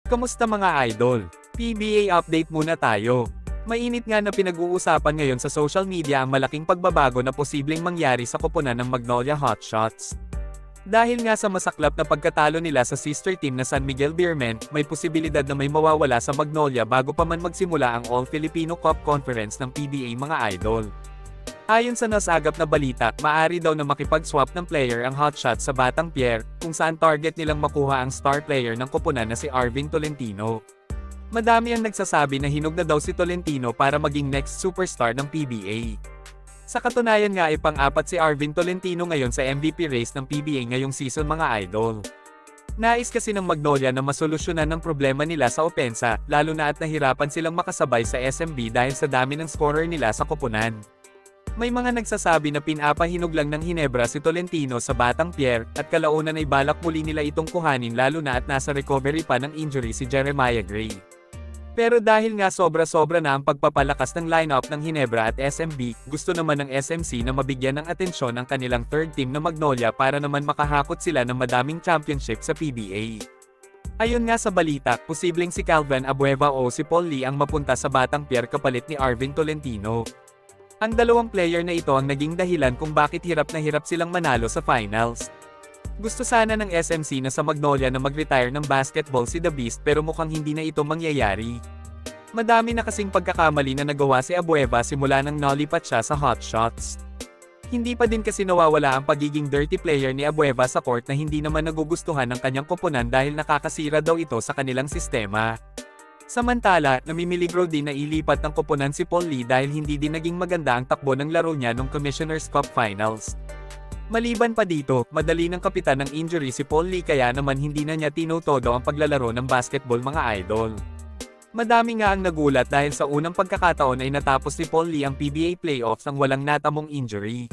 Kamusta mga idol? PBA update muna tayo. Mainit nga na pinag-uusapan ngayon sa social media ang malaking pagbabago na posibleng mangyari sa koponan ng Magnolia Hotshots. Dahil nga sa masaklap na pagkatalo nila sa sister team na San Miguel Beermen, may posibilidad na may mawawala sa Magnolia bago pa man magsimula ang All-Filipino Cup Conference ng PBA mga idol. Ayon sa nasagap na balita, maaari daw na makipag-swap ng player ang Hotshots sa Batang Pier, kung saan target nilang makuha ang star player ng koponan na si Arvin Tolentino. Madami ang nagsasabi na hinog na daw si Tolentino para maging next superstar ng PBA. Sa katunayan nga ay pang-apat si Arvin Tolentino ngayon sa MVP race ng PBA ngayong season mga idol. Nais kasi ng Magnolia na masolusyonan ng problema nila sa opensa, lalo na at nahirapan silang makasabay sa SMB dahil sa dami ng scorer nila sa koponan. May mga nagsasabi na pinapahinog lang ng Hinebra si Tolentino sa Batang Pier, at kalaunan ay balak muli nila itong kuhanin lalo na at nasa recovery pa ng injury si Jeremiah Gray. Pero dahil nga sobra-sobra na ang pagpapalakas ng lineup ng Hinebra at SMB, gusto naman ng SMC na mabigyan ng atensyon ang kanilang third team na Magnolia para naman makahakot sila ng madaming championship sa PBA. Ayon nga sa balita, posibleng si Calvin Abueva o si Paul Lee ang mapunta sa Batang Pier kapalit ni Arvin Tolentino. Ang dalawang player na ito ang naging dahilan kung bakit hirap na hirap silang manalo sa finals. Gusto sana ng SMC na sa Magnolia na mag-retire ng basketball si The Beast pero mukhang hindi na ito mangyayari. Madami na kasing pagkakamali na nagawa si Abueva simula nang nalipat siya sa Hotshots. Hindi pa din kasi nawawala ang pagiging dirty player ni Abueva sa court na hindi naman nagugustuhan ng kanyang koponan dahil nakakasira daw ito sa kanilang sistema. Samantala, namimiligro din na ilipat ng koponan si Paul Lee dahil hindi din naging maganda ang takbo ng laro niya nung Commissioner's Cup Finals. Maliban pa dito, madali ng kapitan ng injury si Paul Lee kaya naman hindi na niya tinutodo ang paglalaro ng basketball mga idol. Madami nga ang nagulat dahil sa unang pagkakataon ay natapos ni Paul Lee ang PBA playoffs nang walang natamong injury.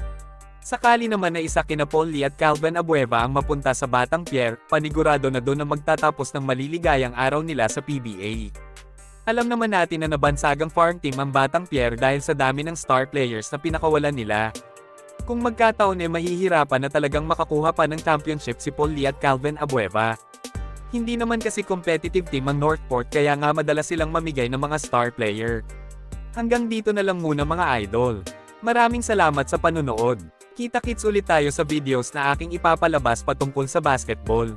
Sakali naman na isa kina Paul Lee at Calvin Abueva ang mapunta sa Batang Pier, panigurado na doon na magtatapos ng maliligayang araw nila sa PBA. Alam naman natin na nabansagang farm team ang Batang Pier dahil sa dami ng star players na pinakawalan nila. Kung magkataon mahihirapan na talagang makakuha pa ng championship si Paul Lee at Calvin Abueva. Hindi naman kasi competitive team ang Northport kaya nga madalas silang mamigay ng mga star player. Hanggang dito na lang muna mga idol. Maraming salamat sa panunood. Kita-kits ulit tayo sa videos na aking ipapalabas patungkol sa basketball.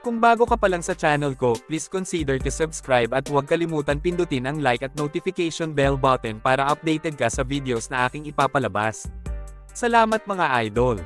Kung bago ka pa lang sa channel ko, please consider to subscribe at huwag kalimutan pindutin ang like at notification bell button para updated ka sa videos na aking ipapalabas. Salamat mga idol!